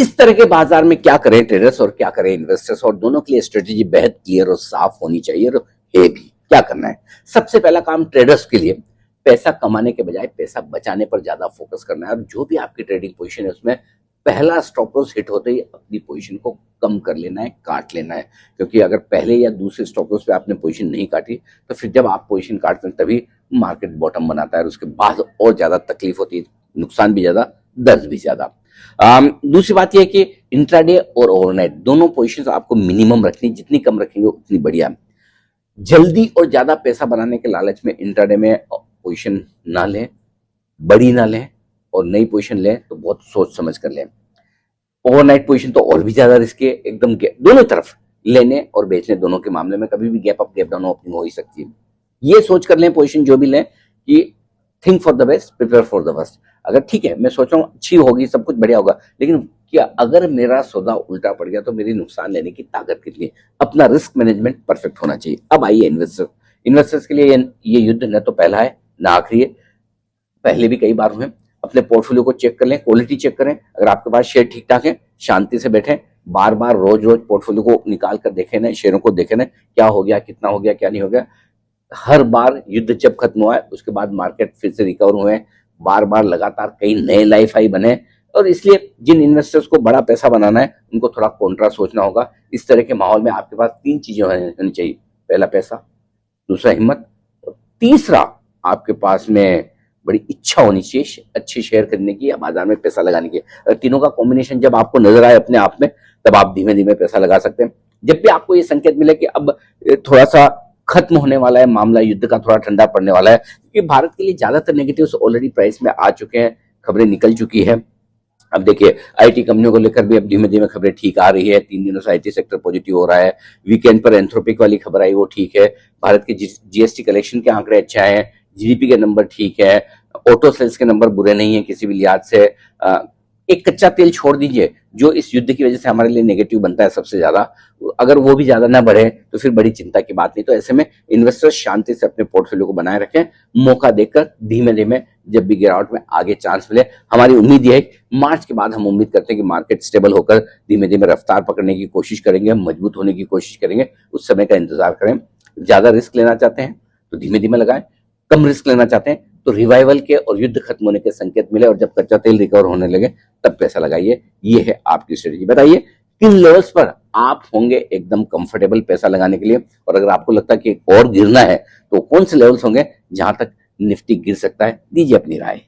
इस तरह के बाजार में क्या करें ट्रेडर्स और क्या करें इन्वेस्टर्स, और दोनों के लिए स्ट्रेटेजी बेहद क्लियर और साफ होनी चाहिए। और है भी क्या करना है। सबसे पहला काम ट्रेडर्स के लिए पैसा कमाने के बजाय पैसा बचाने पर ज्यादा फोकस करना है। और जो भी आपकी ट्रेडिंग पोजीशन है उसमें पहला स्टॉप लॉस हिट होते ही अपनी पोजीशन को कम कर लेना है, काट लेना है। क्योंकि अगर पहले या दूसरे स्टॉप लॉस पे आपने पोजीशन नहीं काटी तो फिर जब आप पोजीशन काटते हैं तभी मार्केट बॉटम बनाता है और उसके बाद और ज्यादा तकलीफ होती है, नुकसान भी ज्यादा, दर्द भी ज्यादा। दूसरी बात यह है कि इंट्राडे और ओवरनाइट दोनों पोजीशंस आपको मिनिमम रखनी, जितनी कम रखेंगे उतनी बढ़िया। जल्दी और ज्यादा पैसा बनाने के लालच में इंट्राडे में पोजीशन ना लें, बड़ी ना लें, और नई पोजीशन लें तो बहुत सोच समझ कर लें। ओवरनाइट पोजीशन तो और भी ज्यादा रिस्की है, एकदम दोनों तरफ लेने और बेचने दोनों के मामले में कभी भी gap up gap down opening हो ही सकती है। ये सोच कर लें पोजीशन जो भी लें कि think for the best, prepare for the worst. अगर ठीक है मैं सोच रहा हूँ अच्छी होगी, सब कुछ बढ़िया होगा, लेकिन क्या अगर मेरा सौदा उल्टा पड़ गया तो मेरी नुकसान लेने की ताकत कितनी है। अपना रिस्क मैनेजमेंट परफेक्ट होना चाहिए। अब आइए इन्वेस्टर्स के लिए ये युद्ध न तो पहला है ना आखिरी है, पहले भी कई बार हुए। अपने पोर्टफोलियो को चेक कर लें, क्वालिटी चेक करें। अगर आपके पास शेयर ठीक ठाक है, शांति से बैठें, बार बार रोज रोज पोर्टफोलियो को निकाल कर देखें ना, शेयरों को देखें ना, क्या हो गया, कितना हो गया, क्या नहीं हो गया। हर बार युद्ध जब खत्म हुआ है उसके बाद मार्केट फिर से रिकवर हुए हैं, बार बार लगातार कई नए लाइफ हाई बने। और इसलिए जिन इन्वेस्टर्स को बड़ा पैसा बनाना है उनको थोड़ा कॉन्ट्रा सोचना होगा। इस तरह के माहौल में आपके पास तीन चीजें होनी चाहिए, पहला पैसा, दूसरा हिम्मत, और तीसरा आपके पास में बड़ी इच्छा होनी चाहिए अच्छी शेयर खरीदने की या बाजार में पैसा लगाने की। अगर तीनों का कॉम्बिनेशन जब आपको नजर आए अपने आप में, तब आप धीमे धीमे पैसा लगा सकते हैं। जब भी आपको ये संकेत मिले कि अब थोड़ा सा खत्म होने वाला है मामला, युद्ध का थोड़ा ठंडा पड़ने वाला है, क्योंकि भारत के लिए ज्यादातर नेगेटिव्स ऑलरेडी प्राइस में आ चुके हैं, खबरें निकल चुकी है। अब देखिए आईटी कंपनियों को लेकर भी अब धीमे धीमे खबरें ठीक आ रही है। 3 दिनों से आईटी सेक्टर पॉजिटिव हो रहा है। वीकेंड पर एंथ्रोपिक वाली खबर आई, वो ठीक है। भारत के जीएसटी कलेक्शन के आंकड़े अच्छे आए हैं, जीडीपी के नंबर ठीक है, ऑटो सेल्स के नंबर बुरे नहीं है किसी भी लिहाज से। एक कच्चा तेल छोड़ दीजिए जो इस युद्ध की वजह से हमारे लिए नेगेटिव बनता है सबसे ज्यादा, अगर वो भी ज्यादा ना बढ़े तो फिर बड़ी चिंता की बात नहीं। तो ऐसे में इन्वेस्टर्स शांति से अपने पोर्टफोलियो को बनाए रखें, मौका देकर धीमे धीमे जब भी गिरावट में आगे चांस मिले। हमारी उम्मीद यह है मार्च के बाद हम उम्मीद करते हैं कि मार्केट स्टेबल होकर धीमे धीमे रफ्तार पकड़ने की कोशिश करेंगे, मजबूत होने की कोशिश करेंगे। उस समय का इंतजार करें। ज्यादा रिस्क लेना चाहते हैं तो धीमे धीमे लगाएं, कम रिस्क लेना चाहते हैं तो रिवाइवल के और युद्ध खत्म होने के संकेत मिले और जब कच्चा तेल रिकवर होने लगे तब पैसा लगाइए। ये है आपकी स्ट्रेटेजी। बताइए किन लेवल्स पर आप होंगे एकदम कंफर्टेबल पैसा लगाने के लिए, और अगर आपको लगता है कि और गिरना है तो कौन से लेवल्स होंगे जहां तक निफ्टी गिर सकता है। दीजिए अपनी राय।